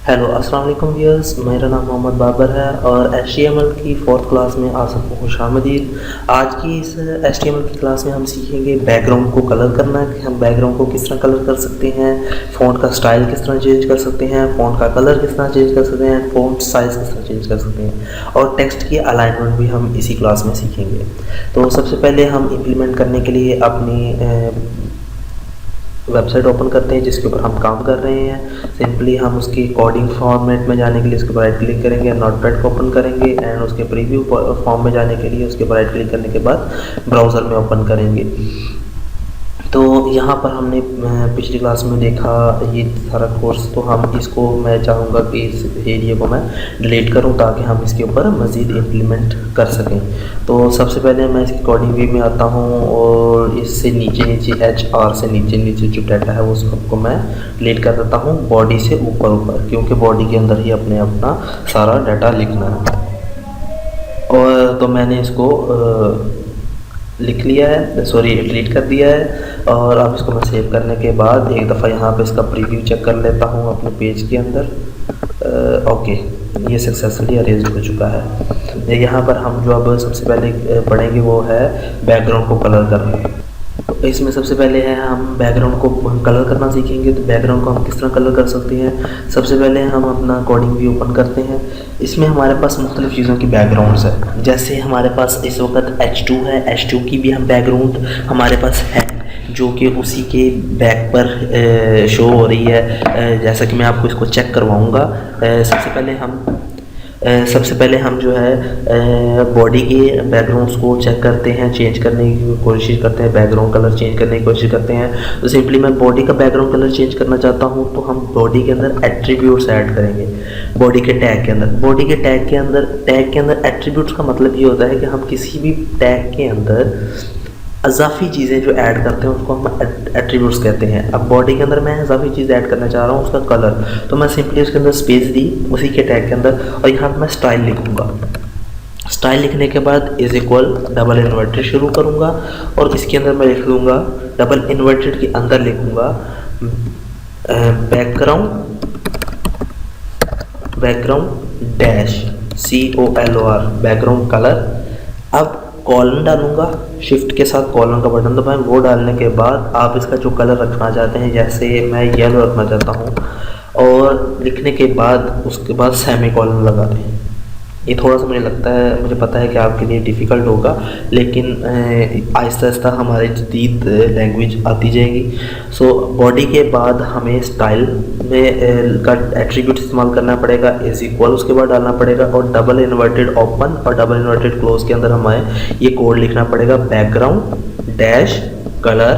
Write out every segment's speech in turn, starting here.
Hello अस्सलाम वालेकुम viewers, मेरा नाम मोहम्मद बाबर है और HTML की 4th क्लास में आप सबको खुशामदीद। आज की इस HTML की क्लास में हम सीखेंगे बैकग्राउंड को कलर करना, कि हम बैकग्राउंड को किस तरह कलर कर सकते हैं, फ़ॉन्ट का स्टाइल किस तरह चेंज कर सकते हैं, फ़ॉन्ट का कलर किस तरह चेंज कर सकते हैं, फ़ॉन्ट साइज़ किस तरह चेंज कर सकते हैं और टेक्स्ट की अलाइनमेंट भी हम इसी क्लास में सीखेंगे। तो सबसे पहले हम इम्प्लीमेंट करने के लिए अपनी वेबसाइट ओपन करते हैं जिसके ऊपर हम काम कर रहे हैं। सिंपली हम उसकी कोडिंग फॉर्मेट में जाने के लिए उसके ऊपर राइट क्लिक करेंगे, नोटपैड को ओपन करेंगे एंड उसके प्रीव्यू फॉर्म में जाने के लिए उसके ऊपर राइट क्लिक करने के बाद ब्राउज़र में ओपन करेंगे। तो यहाँ पर हमने पिछली क्लास में देखा ये सारा कोर्स, तो हम इसको मैं चाहूँगा कि इस एरिया को मैं डिलीट करूँ ताकि हम इसके ऊपर मज़ीद इम्प्लीमेंट कर सकें। तो सबसे पहले मैं इसकी कोडिंग व्यू में आता हूँ और इससे नीचे HR से नीचे जो डाटा है वो सबको मैं डिलीट कर देता हूँ बॉडी से ऊपर, क्योंकि बॉडी के अंदर ही अपना सारा डाटा लिखना है। और तो मैंने इसको लिख लिया है, डिलीट कर दिया है। और अब इसको मैं सेव करने के बाद एक दफ़ा यहाँ पे इसका प्रीव्यू चेक कर लेता हूँ अपने पेज के अंदर। ओके, ये सक्सेसफुली अरेंज हो चुका है। यहाँ पर हम जो अब सबसे पहले पढ़ेंगे वो है बैकग्राउंड को कलर करना। तो इसमें सबसे पहले है हम बैकग्राउंड को कलर करना सीखेंगे। तो बैकग्राउंड को हम किस तरह कलर कर सकते हैं, सबसे पहले हम अपना कोडिंग व्यू ओपन करते हैं। इसमें हमारे पास मुख्तलिफ़ चीज़ों की बैकग्राउंड्स है, जैसे हमारे पास इस वक्त H2 है, H2 की भी हम बैकग्राउंड हमारे पास है जो कि उसी के बैक पर शो हो रही है। जैसा कि मैं आपको इसको चेक करवाऊँगा। सबसे पहले हम जो है बॉडी के बैकग्राउंड्स को चेक करते हैं, चेंज करने की कोशिश करते हैं, बैकग्राउंड कलर चेंज करने की कोशिश करते हैं। तो सिंपली मैं बॉडी का बैकग्राउंड कलर चेंज करना चाहता हूं, तो हम बॉडी के अंदर एट्रीब्यूट्स ऐड करेंगे। बॉडी के टैग के अंदर एट्रीब्यूट्स का मतलब ये होता है कि हम किसी भी टैग के अंदर अज़ाफ़ी चीज़ें जो ऐड करते हैं उसको हम एट्रीब्यूट्स कहते हैं। अब बॉडी के अंदर मैं अज़ाफ़ी चीज़ ऐड करना चाह रहा हूँ, उसका कलर, तो मैं सिंपली उसके अंदर स्पेस दी उसी के टैग के अंदर और यहाँ पर मैं स्टाइल लिखूँगा। स्टाइल लिखने के बाद इज इक्वल डबल इन्वर्टेड शुरू करूँगा और इसके अंदर मैं लिख लूँगा, डबल इन्वर्टेड के अंदर लिखूँगा background dash COLOR background colour. अब कॉलन डालूंगा, शिफ्ट के साथ कॉलन का बटन दबाएं। वो डालने के बाद आप इसका जो कलर रखना चाहते हैं, जैसे मैं येलो रखना चाहता हूं, और लिखने के बाद उसके बाद सेमी कॉलन लगा दें। ये थोड़ा सा मुझे पता है कि आपके लिए डिफ़िकल्ट होगा, लेकिन आहिस्ता आहिस्ता हमारी जदीद लैंग्वेज आती जाएगी। सो बॉडी के बाद हमें स्टाइल में का एट्रीब्यूट इस्तेमाल करना पड़ेगा, इज इक्वल उसके बाद डालना पड़ेगा और डबल इन्वर्टेड ओपन और डबल इन्वर्टेड क्लोज के अंदर हमें ये कोड लिखना पड़ेगा, background dash colour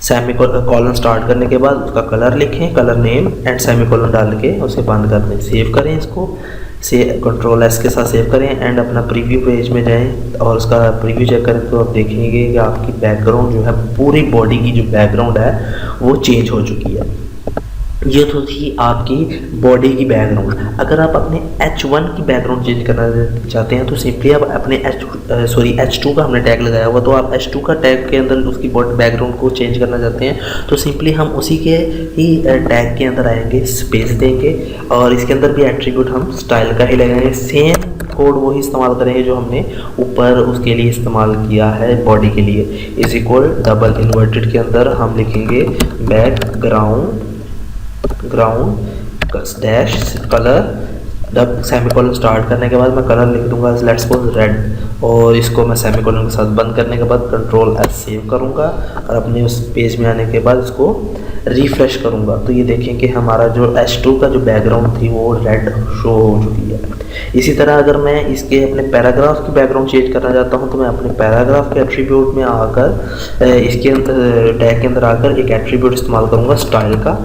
semi colon start करने के बाद उसका कलर लिखें, colour name and semi colon डाल के उसे बंद कर दें। सेव करें, इसको से Ctrl+S के साथ सेव करें एंड अपना प्रीव्यू पेज में जाएं और उसका प्रीव्यू चेक करें तो आप देखेंगे कि आपकी बैकग्राउंड जो है, पूरी बॉडी की जो बैकग्राउंड है वो चेंज हो चुकी है। ये तो थी आपकी बॉडी की बैकग्राउंड। अगर आप अपने H1 की बैकग्राउंड चेंज करना चाहते हैं तो सिंपली आप अपने H2 का हमने टैग लगाया हुआ, तो आप H2 का टैग के अंदर उसकी बैकग्राउंड को चेंज करना चाहते हैं तो सिंपली हम उसी के ही टैग के अंदर आएंगे, स्पेस देंगे और इसके अंदर भी एट्रीब्यूट हम स्टाइल का ही लगाएंगे। सेम कोड वही इस्तेमाल करेंगे जो हमने ऊपर उसके लिए इस्तेमाल किया है बॉडी के लिए। इज इक्वल डबल इन्वर्टेड के अंदर हम लिखेंगे background dash colour. Semicolon start करने के बाद मैं कलर लिख दूंगा लेट्स सपोज रेड और इसको मैं सेमीकोलन के साथ बंद करने के बाद Ctrl+S सेव करूंगा और अपने उस पेज में आने के बाद इसको रिफ्रेश करूंगा। तो ये देखें कि हमारा जो H2 का जो बैकग्राउंड थी वो रेड शो हो चुकी है। इसी तरह अगर मैं इसके अपने पैराग्राफ की बैकग्राउंड चेंज करना चाहता हूं तो मैं अपने पैराग्राफ के एट्रीब्यूट में आकर इसके अंदर टैग के अंदर आकर एक एट्रीब्यूट इस्तेमाल करूँगा स्टाइल का,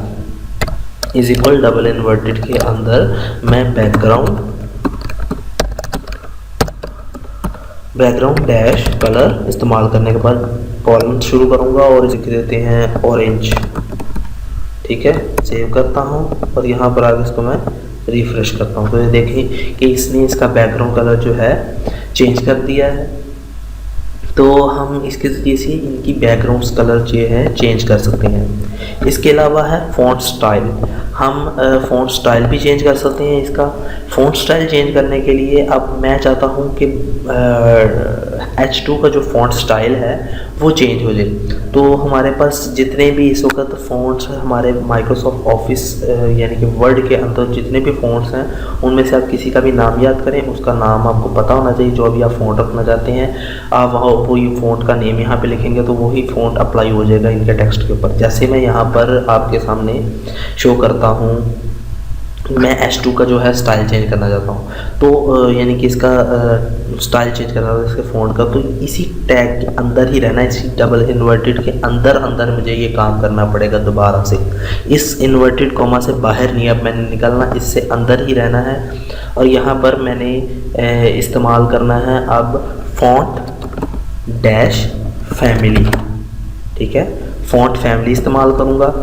इज इक्वल डबल इन्वर्टेड के अंदर मैं बैकग्राउंड डैश कलर इस्तेमाल करने के बाद कॉलम शुरू करूंगा और इसे देते हैं ऑरेंज। ठीक है, सेव करता हूं और यहाँ पर आगे इसको मैं रिफ्रेश करता हूं तो ये देखें कि इसने इसका बैकग्राउंड कलर जो है चेंज कर दिया है। तो हम इसके ज़रिए से इनकी बैकग्राउंड्स कलर जो है चेंज कर सकते हैं। इसके अलावा है फ़ॉन्ट स्टाइल। हम फ़ॉन्ट स्टाइल भी चेंज कर सकते हैं। इसका फ़ॉन्ट स्टाइल चेंज करने के लिए अब मैं चाहता हूँ कि H2 का जो फ़ॉन्ट स्टाइल है वो चेंज हो जाए। तो हमारे पास जितने भी इस वक्त फ़ॉन्ट्स हैं हमारे माइक्रोसॉफ्ट ऑफिस यानी कि वर्ड के अंदर जितने भी फ़ॉन्ट्स हैं उनमें से आप किसी का भी नाम याद करें, उसका नाम आपको पता होना चाहिए। जो भी आप फ़ॉन्ट रखना चाहते हैं आप वहाँ वही फ़ॉन्ट का नेम यहाँ पे लिखेंगे तो वही फ़ॉन्ट अप्लाई हो जाएगा इनके टेक्स्ट के ऊपर। जैसे मैं यहाँ पर आपके सामने शो करता हूँ, मैं H2 का जो है स्टाइल चेंज करना चाहता हूँ, तो यानी कि इसका स्टाइल चेंज करना है इसके फ़ॉन्ट का, तो इसी टैग के अंदर ही रहना है, इसी डबल इन्वर्टेड के अंदर अंदर मुझे ये काम करना पड़ेगा दोबारा से। इस इन्वर्टेड कॉमा से बाहर नहीं अब मैंने निकलना, इससे अंदर ही रहना है। और यहाँ पर मैंने इस्तेमाल करना है अब फ़ॉन्ट डैश फैमिली, ठीक है, फ़ॉन्ट फैमिली इस्तेमाल करूँगा।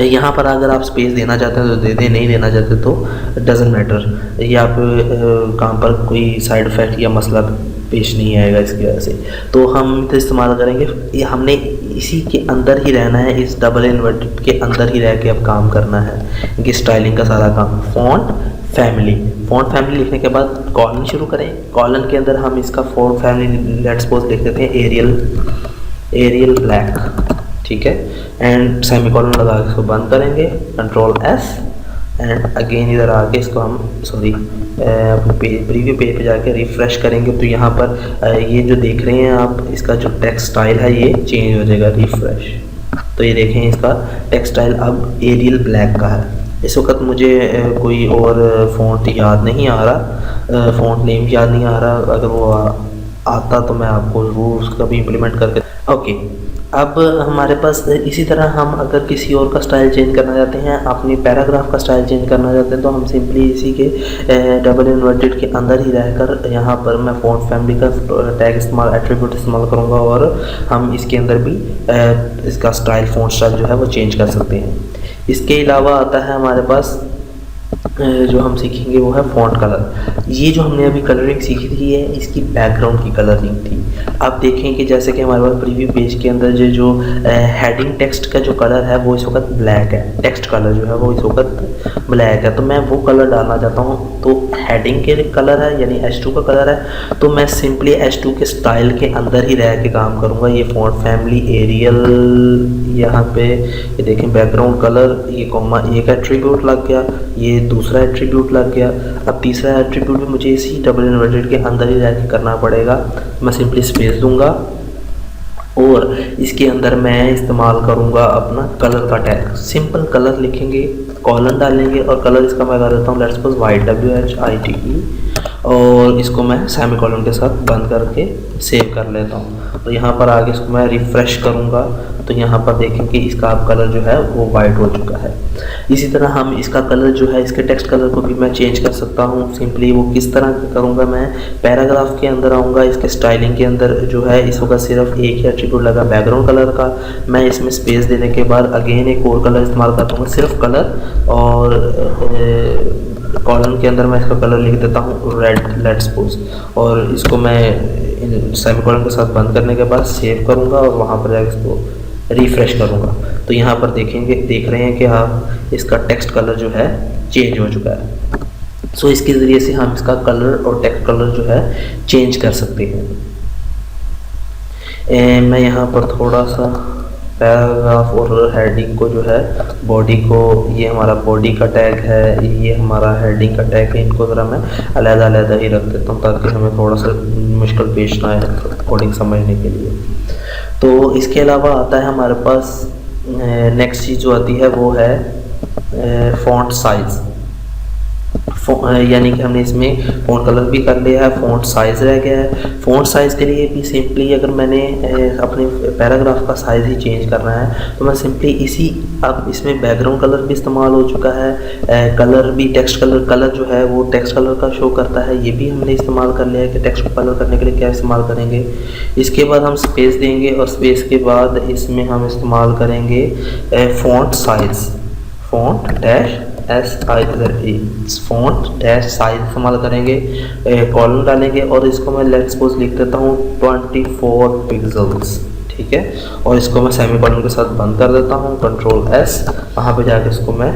यहाँ पर अगर आप स्पेस देना चाहते हैं तो दे दें, नहीं देना चाहते तो डजेंट मैटर, ये आप काम पर कोई साइड इफ़ेक्ट या मसला पेश नहीं आएगा इसकी वजह से। तो हम तो इस्तेमाल करेंगे, ये हमने इसी के अंदर ही रहना है, इस डबल इन्वर्टेड के अंदर ही रह के अब काम करना है इनकी स्टाइलिंग का सारा काम। फ़ॉन्ट फैमिली लिखने के बाद कॉलन शुरू करें। कॉलन के अंदर हम इसका फ़ॉन्ट फैमिली लेट्स सपोज लिख देते हैं एरियल ब्लैक, ठीक है, एंड सेमीकोलन लगा के इसको बंद करेंगे, कंट्रोल S एंड अगेन इधर आके इसको हम प्रीव्यू पेज पे जाके रिफ़्रेश करेंगे तो यहाँ पर ये जो देख रहे हैं आप इसका जो टेक्स्ट स्टाइल है ये चेंज हो जाएगा। रिफ़्रेश तो ये देखें इसका टेक्स्ट स्टाइल अब एरियल ब्लैक का है। इस वक्त मुझे कोई और फ़ॉन्ट याद नहीं आ रहा, फ़ॉन्ट नेम याद नहीं आ रहा, अगर वो आता तो मैं आपको ज़रूर उसका भी इम्प्लीमेंट करके ओके। अब हमारे पास इसी तरह हम अगर किसी और का स्टाइल चेंज करना चाहते हैं, अपनी पैराग्राफ का स्टाइल चेंज करना चाहते हैं, तो हम सिंपली इसी के डबल इन्वर्टेड के अंदर ही रहकर यहाँ पर मैं फ़ॉन्ट फैमिली का टैग इस्तेमाल एट्रीब्यूट इस्तेमाल करूँगा और हम इसके अंदर भी इसका स्टाइल फ़ॉन्ट स्टाइल जो है वो चेंज कर सकते हैं। इसके अलावा आता है हमारे पास जो हम सीखेंगे वो है फ़ॉन्ट कलर। ये जो हमने अभी कलरिंग सीखी थी ये इसकी बैकग्राउंड की कलरिंग थी। आप देखें कि जैसे कि हमारे पास प्रीव्यू पेज के अंदर जो हेडिंग टेक्स्ट का जो कलर है वो इस वक्त ब्लैक है, टेक्स्ट कलर जो है वो इस वक्त ब्लैक है, तो मैं वो कलर डालना चाहता हूँ। तो हेडिंग के कलर है यानी H2 का कलर है, तो मैं सिंपली H2 के स्टाइल के अंदर ही रह के काम करूँगा। ये फ़ॉन्ट फैमिली एरियल, यहाँ पे ये देखें बैकग्राउंड कलर, ये कॉमा एक एट्रीब्यूट लग गया, ये दूसरा एट्रीब्यूट लग गया। अब तीसरा एट्रीब्यूट भी मुझे इसी डबल इन्वर्टेड के अंदर ही रह के करना पड़ेगा। मैं सिंपली स्पेस दूंगा और इसके अंदर मैं इस्तेमाल करूंगा अपना कलर का टैग। सिंपल कलर लिखेंगे, कॉलन डालेंगे और कलर इसका मैं कर देता हूँ लेट्स सपोज वाइट WHITE और इसको मैं सेमीकोलन के साथ बंद करके सेव कर लेता हूँ। तो यहाँ पर आगे इसको मैं रिफ़्रेश करूँगा तो यहाँ पर देखें कि इसका अब कलर जो है वो वाइट हो चुका है। इसी तरह हम इसका कलर जो है इसके टेक्स्ट कलर को भी मैं चेंज कर सकता हूँ। सिंपली वो किस तरह करूँगा, मैं पैराग्राफ के अंदर आऊँगा, इसके स्टाइलिंग के अंदर जो है इस वक्त सिर्फ एक ही एट्रीब्यूट लगा बैकग्राउंड कलर का। मैं इसमें स्पेस देने के बाद अगेन एक और कलर इस्तेमाल करता हूँ सिर्फ कलर, और कॉलम के अंदर मैं इसका कलर लिख देता हूँ रेड लेट्स सपोज, और इसको मैं सेमीकोलन के साथ बंद करने के बाद सेव करूँगा और वहाँ पर जाकर इसको रिफ़्रेश करूँगा। तो यहाँ पर देख रहे हैं कि आप इसका टेक्स्ट कलर जो है चेंज हो चुका है। सो इसके ज़रिए से हम इसका कलर और टेक्स्ट कलर जो है चेंज कर सकते हैं। मैं यहाँ पर थोड़ा सा पैराग्राफ और हेडिंग को जो है बॉडी को, ये हमारा बॉडी का टैग है, ये हमारा हेडिंग का टैग है, इनको ज़रा मैं अलग-अलग ही रख देता हूँ ताकि हमें थोड़ा सा मुश्किल पेश ना आए कोडिंग समझने के लिए। तो इसके अलावा आता है हमारे पास नेक्स्ट चीज़ जो आती है वो है फ़ॉन्ट साइज़। यानी कि हमने इसमें फ़ॉन्ट कलर भी कर लिया है, फ़ॉन्ट साइज़ रह गया है। फ़ॉन्ट साइज़ के लिए भी सिंपली अगर मैंने अपने पैराग्राफ का साइज़ ही चेंज करना है तो मैं सिंपली इसी, अब इसमें बैकग्राउंड कलर भी इस्तेमाल हो चुका है, कलर भी टेक्स्ट कलर जो है वो टेक्स्ट कलर का शो करता है, ये भी हमने इस्तेमाल कर लिया है कि टेक्स्ट को कलर करने के लिए क्या इस्तेमाल करेंगे। इसके बाद हम स्पेस देंगे और स्पेस के बाद इसमें हम इस्तेमाल करेंगे font size, font dash font dash size इस्तेमाल करेंगे, कॉलम डालेंगे और इसको मैं लेट्स सपोज लिख देता हूँ 24 पिक्सल्स, ठीक है। और इसको मैं सेमीकोलन के साथ बंद कर देता हूँ, कंट्रोल एस, वहाँ पे जाके इसको मैं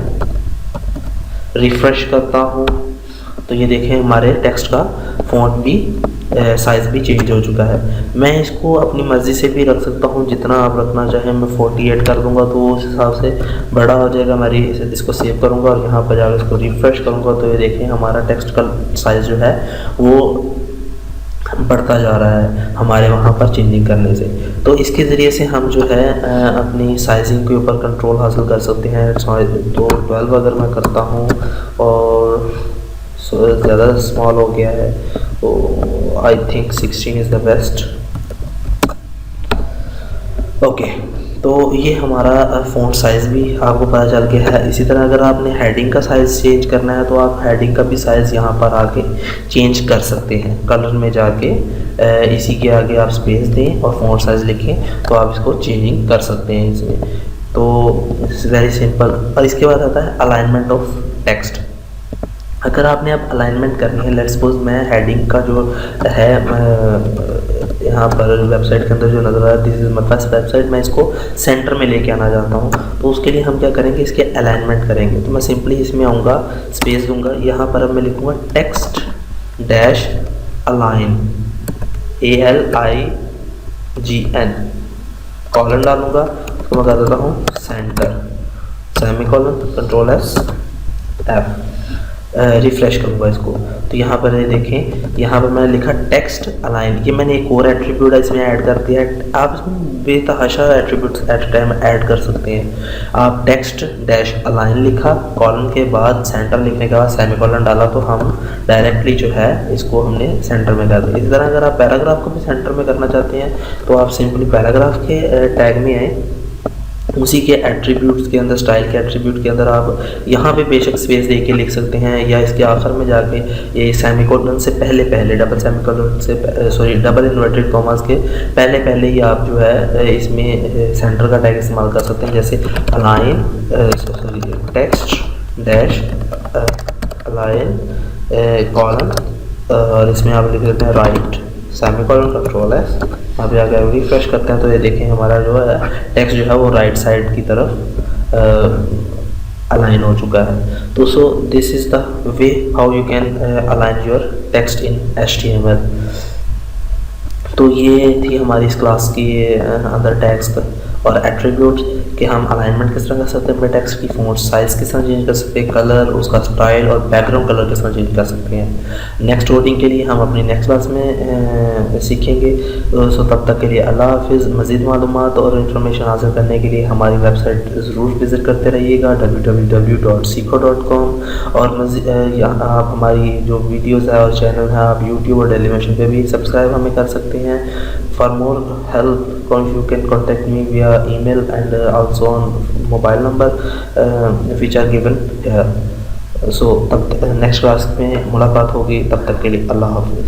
रिफ्रेश करता हूँ। तो ये देखें हमारे टेक्स्ट का फ़ॉन्ट भी साइज़ भी चेंज हो चुका है। मैं इसको अपनी मर्ज़ी से भी रख सकता हूँ, जितना आप रखना चाहें। मैं 48 कर दूँगा तो उस हिसाब से बड़ा हो जाएगा। मैं इसको सेव करूँगा और यहाँ पर जाकर इसको रिफ़्रेश करूँगा तो ये देखें हमारा टेक्स्ट का साइज़ जो है वो बढ़ता जा रहा है हमारे वहाँ पर चेंजिंग करने से। तो इसके ज़रिए से हम जो है अपनी साइजिंग के ऊपर कंट्रोल हासिल कर सकते हैं। तो 12 अगर मैं करता हूँ और ज़्यादा स्मॉल हो गया है तो I think 16 is the best. Okay, तो ये हमारा फ़ॉन्ट साइज़ भी आपको पता चल गया है। इसी तरह अगर आपने हेडिंग का साइज़ चेंज करना है तो आप हेडिंग का भी साइज़ यहाँ पर आके चेंज कर सकते हैं। कलर में जाके इसी के आगे आप स्पेस दें और फ़ॉन्ट साइज़ लिखें तो आप इसको चेंजिंग कर सकते हैं इसमें। तो इट्स वेरी सिंपल। और इसके बाद आता है अलाइनमेंट ऑफ टेक्स्ट। अगर आपने अब अलाइनमेंट करनी है, लेट्स सपोज मैं हेडिंग का जो है यहाँ पर वेबसाइट के अंदर जो नज़र आ रहा है, this is my first website, मैं इसको सेंटर में लेके आना चाहता हूँ। तो उसके लिए हम क्या करेंगे, इसके अलाइनमेंट करेंगे। तो मैं सिंपली इसमें आऊँगा, स्पेस दूंगा, यहाँ पर अब मैं लिखूँगा text dash align, ALIGN, colon डालूँगा, उसको मैं कर देता हूँ centre, semicolon, control S, F, refresh करूँगा इसको। तो यहाँ पर ये देखें, यहाँ पर मैंने लिखा टेक्स्ट अलाइन। ये मैंने एक और एट्रीब्यूट इसमें ऐड कर दिया है। आप इसमें बेतहाशा attributes at a time add कर सकते हैं। आप टेक्स्ट डैश अलाइन लिखा, कॉलन के बाद सेंटर लिखने के बाद सेमीकोलन डाला तो हम डायरेक्टली जो है इसको हमने सेंटर में कर दिया। इसी तरह अगर आप पैराग्राफ को भी सेंटर में करना चाहते हैं तो आप सिंपली पैराग्राफ के टैग में आए, उसी के एट्रीब्यूट्स के अंदर, स्टाइल के एट्रीब्यूट के अंदर आप यहाँ पे बेशक स्पेस दे के लिख सकते हैं, या इसके आखिर में जाके ये सेमीकोलन से पहले डबल सेमीकोलन से डबल इन्वर्टेड कॉमास के पहले ही आप जो है इसमें सेंटर का टैग इस्तेमाल कर सकते हैं। जैसे align text dash align colon, और इसमें आप लिख देते हैं राइट, सेमीकोलन, कंट्रोल है। यहाँ पे आगे रिफ्रेश करते हैं तो ये देखें हमारा जो है टेक्स्ट जो है वो राइट साइड की तरफ अलाइन हो चुका है। तो so this is the way how you can align your text in HTML। तो ये थी हमारी इस क्लास की अंदर टेक्स्ट और एट्रीब्यूट कि हम अलाइनमेंट किस तरह कर सकते हैं अपने टेक्स्ट की, फ़ॉन्ट साइज़ किस तरह चेंज कर सकते हैं, कलर, उसका स्टाइल और बैकग्राउंड कलर किस तरह चेंज कर सकते हैं। नेक्स्ट कोडिंग के लिए हम अपनी नेक्स्ट क्लास में सीखेंगे। सो तब तक के लिए अल्लाह हाफिज़। मज़ीद मालूमात और इन्फॉर्मेशन हासिल करने के लिए हमारी वेबसाइट ज़रूर विज़िट करते रहिएगा www.seekho.com। और आप हमारी जो वीडियोज़ है और चैनल है आप यूट्यूब और डेलीमेशन पे भी सब्सक्राइब हमें कर सकते हैं। For more help you can contact me via email and also on mobile number which are given here. So तब नेक्स्ट क्लास में मुलाकात होगी, तब तक के लिए अल्लाह हाफिज़।